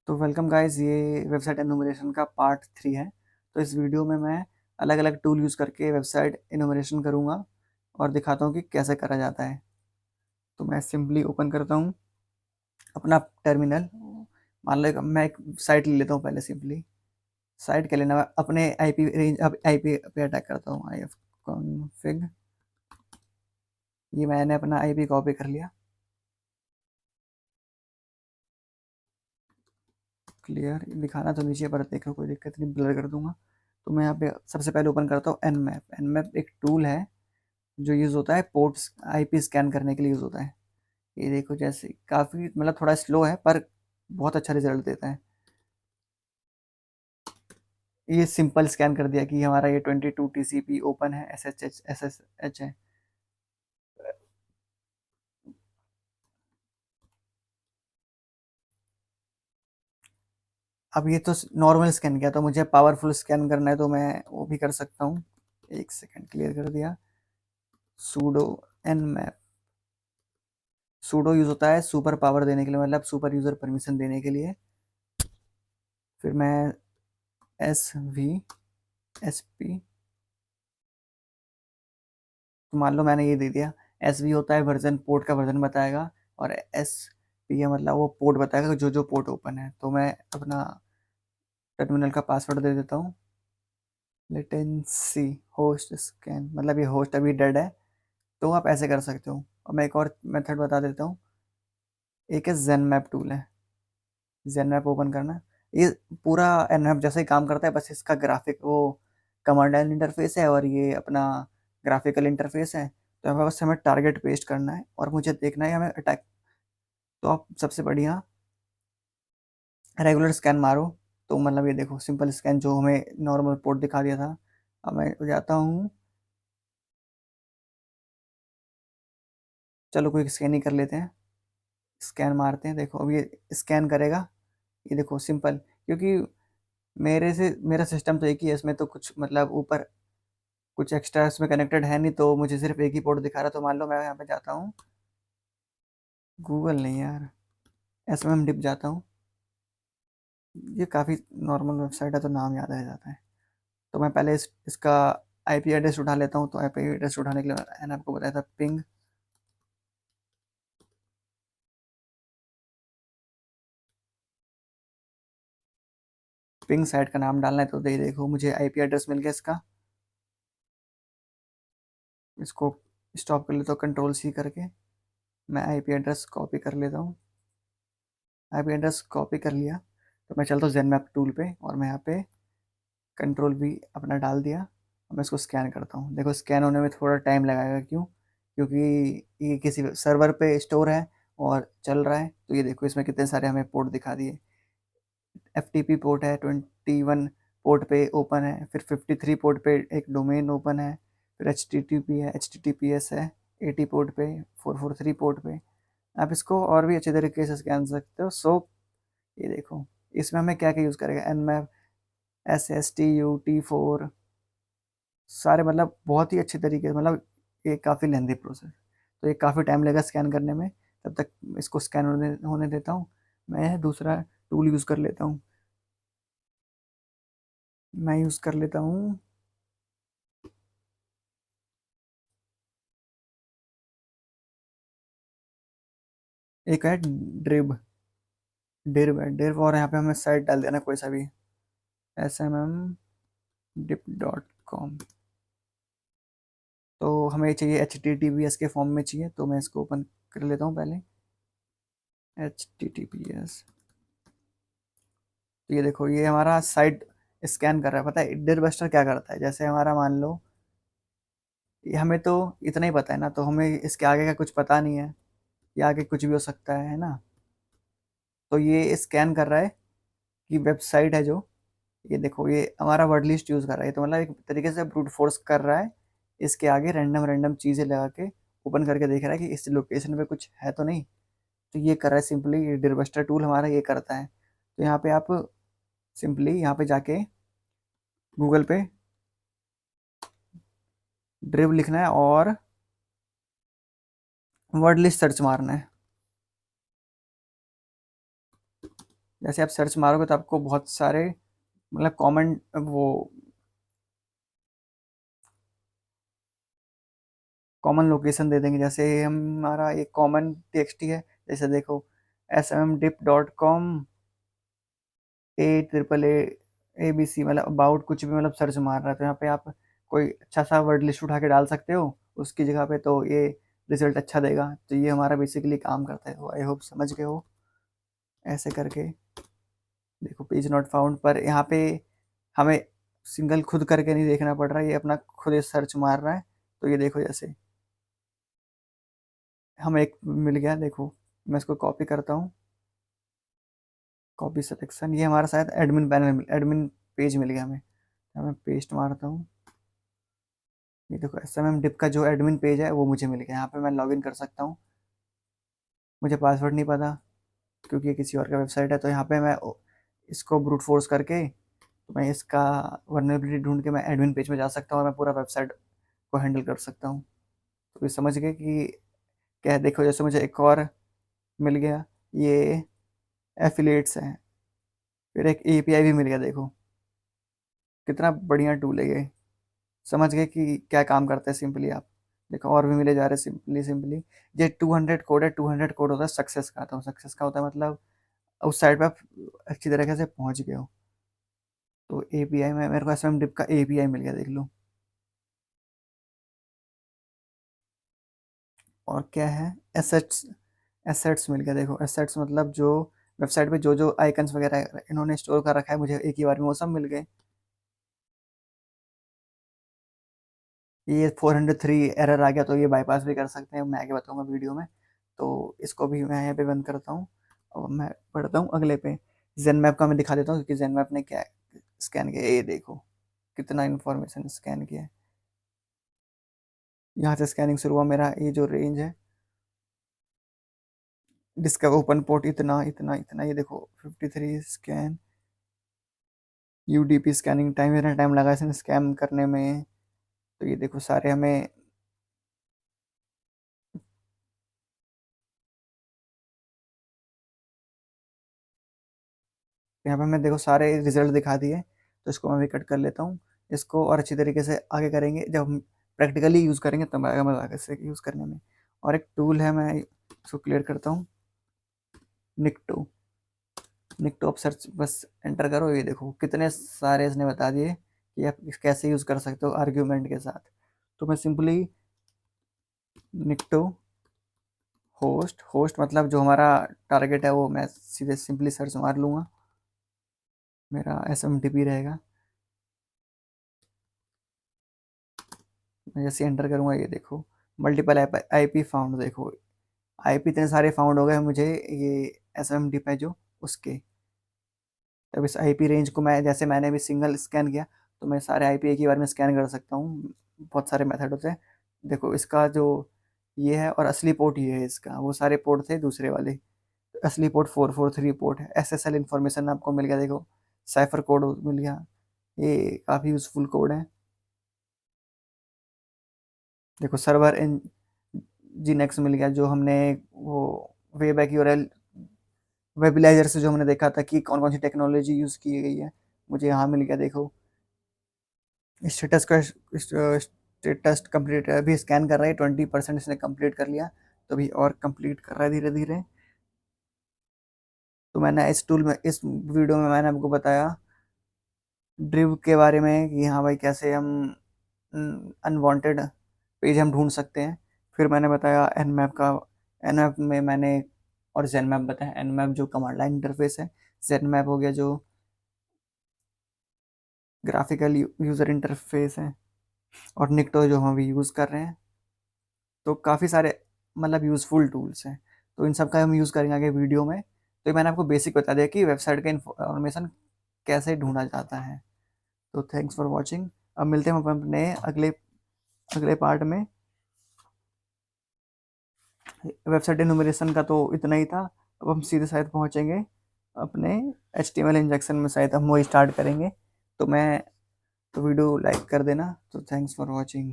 तो welcome guys, ये website enumeration का पार्ट 3 है। तो इस वीडियो में मैं अलग अलग टूल यूज़ करके वेबसाइट एनुमरेशन करूँगा और दिखाता हूँ कि कैसे करा जाता है। तो मैं सिंपली ओपन करता हूँ अपना टर्मिनल। मान लो मैं एक साइट ले लेता हूँ पहले। सिंपली साइट क्या लेना, अपने आईपी रेंज आईपी पे अटैक करता हूँ। आई एफ कॉन्फिग, ये मैंने अपना आईपी कॉपी कर लिया। क्लियर दिखाना तो नीचे पर, देख लो कोई दिक्कत नहीं, ब्लर कर दूंगा। तो मैं यहाँ पे सबसे पहले ओपन करता हूँ एनमैप। एनमैप एक टूल है जो यूज़ होता है पोर्ट्स आईपी स्कैन करने के लिए यूज़ होता है। ये देखो, जैसे काफ़ी मतलब थोड़ा स्लो है पर बहुत अच्छा रिजल्ट देता है। ये सिंपल स्कैन कर दिया कि हमारा ये 22 टीसीपी ओपन है, एसएसएच है। अब ये तो नॉर्मल स्कैन किया, तो मुझे पावरफुल स्कैन करना है तो मैं वो भी कर सकता हूँ। एक सेकंड, क्लियर कर दिया। सूडो एनमैप, सूडो यूज़ होता है सुपर पावर देने के लिए, मतलब सुपर यूज़र परमिशन देने के लिए। फिर मैं एस वी एस पी, तो मान लो मैंने ये दे दिया। एस वी होता है वर्जन, पोर्ट का वर्जन बताएगा, और एस पी है मतलब वो पोर्ट बताएगा जो जो पोर्ट ओपन है। तो मैं अपना टर्मिनल का पासवर्ड दे देता हूँ। लेटेंसी होस्ट स्कैन, मतलब ये होस्ट अभी डेड है, तो आप ऐसे कर सकते हो। और मैं एक और मेथड बता देता हूँ। एक है जेन मैप टूल है, जेन मैप ओपन करना। ये पूरा एन मैप जैसे ही काम करता है, बस इसका ग्राफिक वो कमांड लाइन इंटरफेस है और ये अपना ग्राफिकल इंटरफेस है। तो हमें बस हमें टारगेट पेस्ट करना है और मुझे देखना है हमें अटैक। तो आप सबसे बढ़िया रेगुलर स्कैन मारो। तो मतलब ये देखो सिंपल स्कैन जो हमें नॉर्मल पोर्ट दिखा दिया था। अब मैं जाता हूँ, चलो कोई स्कैन ही कर लेते हैं। स्कैन मारते हैं, देखो अब ये स्कैन करेगा। ये देखो सिंपल, क्योंकि मेरे से मेरा सिस्टम तो एक ही है, इसमें तो कुछ मतलब ऊपर कुछ एक्स्ट्रा इसमें कनेक्टेड है नहीं, तो मुझे सिर्फ एक ही पोर्ट दिखा रहा है। तो मान लो मैं यहाँ पे जाता हूँ, गूगल नहीं यार, एसएमएम डिप जाता हूँ। ये काफ़ी नॉर्मल वेबसाइट है तो नाम याद आ जाता है। तो मैं पहले इसका आईपी एड्रेस उठा लेता हूँ। तो आईपी एड्रेस उठाने के लिए मैंने आपको बताया था पिंग। पिंग साइट का नाम डालना है, तो दे देखो मुझे आईपी एड्रेस मिल गया इसका। इसको स्टॉप कर लेता हूँ कंट्रोल सी करके। मैं आईपी एड्रेस कॉपी कर लेता हूँ। आईपी एड्रेस कॉपी कर लिया, तो मैं चलता हूँ जेनमैप टूल पे और मैं यहाँ पे कंट्रोल भी अपना डाल दिया। अब मैं इसको स्कैन करता हूँ। देखो स्कैन होने में थोड़ा टाइम लगाएगा, क्यों? क्योंकि ये किसी सर्वर पे स्टोर है और चल रहा है। तो ये देखो इसमें कितने सारे हमें पोर्ट दिखा दिए। एफ पोर्ट है 21 पोर्ट पे ओपन है, फिर 53 पोर्ट पे एक डोमेन ओपन है, फिर H T T P S है 80 पोर्ट पे, 443 पोर्ट पे। आप इसको और भी अच्छे तरीके से स्कैन सकते हो। सो ये देखो इसमें हमें क्या क्या यूज़ करेगा, एन मैप, SSTUT4, सारे मतलब बहुत ही अच्छे तरीके से, मतलब ये काफ़ी लेंदी प्रोसेस। तो ये काफ़ी टाइम लगेगा स्कैन करने में। तब तक इसको स्कैन होने देता हूँ। मैं दूसरा टूल यूज़ कर लेता हूँ। मैं यूज़ कर लेता हूँ, एक है ड्रिब। डिब है डिब, और यहाँ पे हमें साइट डाल देना कोई सा भी, smmdip.com। तो हमें चाहिए HTTPS के फॉर्म में चाहिए, तो मैं इसको ओपन कर लेता हूँ पहले। HTTPS, तो ये देखो ये हमारा साइट स्कैन कर रहा है। पता है डिर बस्टर क्या करता है? जैसे हमारा मान लो, ये हमें तो इतना ही पता है ना, तो हमें इसके आगे का कुछ पता नहीं है। ये आगे कुछ भी हो सकता है ना। तो ये स्कैन कर रहा है कि वेबसाइट है जो, ये देखो ये हमारा वर्ड लिस्ट यूज़ कर रहा है। तो मतलब एक तरीके से ब्रूट फोर्स कर रहा है। इसके आगे रैंडम रैंडम चीज़ें लगा के ओपन करके देख रहा है कि इस लोकेशन पे कुछ है तो नहीं। तो ये कर रहा है सिंपली, ये डिरबस्टर टूल हमारा ये करता है। तो यहाँ पे आप सिंपली यहाँ पे जाके गूगल पे ड्रिब लिखना है और वर्ड लिस्ट सर्च मारना है। जैसे आप सर्च मारोगे तो आपको बहुत सारे मतलब कॉमन वो कॉमन लोकेशन दे देंगे। जैसे हमारा एक कॉमन टेक्स्ट है, जैसे देखो smdip.com A triple A B C, मतलब अबाउट कुछ भी मतलब सर्च मार रहा है तो यहाँ पे आप कोई अच्छा सा वर्ड लिस्ट उठा के डाल सकते हो उसकी जगह पे, तो ये रिजल्ट अच्छा देगा। तो ये हमारा बेसिकली काम करता है, तो आई होप समझ गए हो। ऐसे करके देखो पेज नॉट फाउंड पर यहाँ पे हमें सिंगल खुद करके नहीं देखना पड़ रहा है, ये अपना खुद ही सर्च मार रहा है। तो ये देखो जैसे हमें एक मिल गया, देखो मैं इसको कॉपी करता हूँ, कॉपी सिलेक्शन, ये हमारा शायद एडमिन पैनल एडमिन पेज मिल गया हमें। मैं पेस्ट मारता हूँ, ये देखो एसएमएम डिप का जो एडमिन पेज है वो मुझे मिल गया। यहाँ पे मैं लॉगिन कर सकता हूँ, मुझे पासवर्ड नहीं पता क्योंकि ये किसी और का वेबसाइट है। तो यहाँ पे मैं इसको ब्रूट फोर्स करके तो मैं इसका वर्नेबिलिटी ढूंढ के मैं एडमिन पेज में जा सकता हूँ और मैं पूरा वेबसाइट को हैंडल कर सकता हूँ। तो ये समझ गए कि क्या है। देखो जैसे मुझे एक और मिल गया, ये एफिलिएट्स है, फिर एक एपीआई भी मिल गया। देखो कितना बढ़िया टूल है ये, समझ गए कि क्या काम करता है सिंपली आप। देखो और भी मिले जा रहे सिंपली सिंपली। ये 200 कोड है, 200 कोड होता है सक्सेस का। तो सक्सेस का होता है मतलब उस साइड पे आप अच्छी तरीके से पहुंच गए हो। तो एपीआई में मेरे को एसएम डिप का एपीआई मिल गया, देख लो। और क्या है, एसेट्स, एसेट्स मिल गया। देखो एसेट्स मतलब जो वेबसाइट पे जो जो आइकन्स वगैरह इन्होंने स्टोर कर रखा है मुझे एक ही बार में वो सब मिल गए। ये 403 एरर आ गया तो ये बाईपास भी कर सकते हैं, मैं आगे बताऊंगा वीडियो में। तो इसको भी मैं यहाँ पे बंद करता हूँ और मैं पढ़ता हूँ अगले पे। जेन मैप का मैं दिखा देता हूँ क्योंकि जेन मैप ने क्या स्कैन किया, ये देखो कितना इन्फॉर्मेशन स्कैन किया है। यहाँ से स्कैनिंग शुरू हुआ मेरा, ये जो रेंज है डिस्कवर ओपन पोर्ट इतना इतना इतना, ये देखो 53 स्कैन। यूडीपी स्कैनिंग टाइम, इतना टाइम लगा इसने स्कैन करने में। तो ये देखो सारे हमें यहाँ पे हमें देखो सारे रिजल्ट दिखा दिए। तो इसको मैं भी कट कर लेता हूँ। इसको और अच्छी तरीके से आगे करेंगे, जब हम प्रैक्टिकली यूज़ करेंगे तब आएगा मजा आगे से यूज़ करने में। और एक टूल है, मैं इसको क्लियर करता हूँ, निकटो। निकटो आप सर्च बस एंटर करो, ये देखो कितने सारे इसने बता दिए कि आप कैसे यूज़ कर सकते हो आर्ग्यूमेंट के साथ। तो मैं सिंपली निकटो होस्ट, होस्ट मतलब जो हमारा टारगेट है वो मैं सीधे सिंपली सर्च मार लूँगा, मेरा SMTP रहेगा। मैं जैसे एंटर करूँगा ये देखो मल्टीपल आईपी फाउंड, देखो आईपी इतने सारे फाउंड हो गए मुझे ये SMTP है जो उसके। तब इस आईपी रेंज को मैं, जैसे मैंने भी सिंगल स्कैन किया तो मैं सारे आईपी एक ही बार में स्कैन कर सकता हूँ। बहुत सारे मेथड होते हैं। देखो इसका जो ये है और असली पोर्ट ये है इसका, वो सारे पोर्ट थे दूसरे वाले। असली पोर्ट 443 पोर्ट है। SSL इन्फॉर्मेशन आपको मिल गया, देखो साइफर कोड मिल गया, ये काफ़ी यूज़फुल कोड है। देखो सर्वर इन जीनेक्स मिल गया, जो हमने वो वे बैक यूआरएल वेबिलाइजर से जो हमने देखा था कि कौन कौन सी टेक्नोलॉजी यूज़ की गई है, मुझे यहाँ मिल गया। देखो स्टेटस का स्टेटस कंप्लीट अभी स्कैन कर रहा है, 20% इसने कंप्लीट कर लिया, तो अभी और कंप्लीट कर रहा है धीरे धीरे। तो मैंने इस टूल में, इस वीडियो में मैंने आपको बताया ड्रिव के बारे में कि हाँ भाई कैसे हम अनवांटेड पेज हम ढूंढ सकते हैं। फिर मैंने बताया एनमैप का, एनमैप में मैंने और जेनमैप बताया। एनमैप जो कमांड लाइन इंटरफेस है, जेनमैप हो गया जो ग्राफिकल यूज़र इंटरफेस है, और निकटो जो हम अभी यूज़ कर रहे हैं। तो काफ़ी सारे मतलब यूज़फुल टूल्स हैं, तो इन सब का हम यूज़ करेंगे आगे वीडियो में। तो मैंने आपको बेसिक बता दिया कि वेबसाइट का इंफॉर्मेशन कैसे ढूंढा जाता है। तो थैंक्स फॉर वॉचिंग। अब मिलते हैं हम अपने अगले अगले पार्ट में। वेबसाइट एनुमरेशन का तो इतना ही था। अब हम सीधे शायद पहुंचेंगे अपने HTML इंजेक्शन में, शायद हम वही स्टार्ट करेंगे। तो वीडियो लाइक कर देना। तो थैंक्स फॉर वॉचिंग।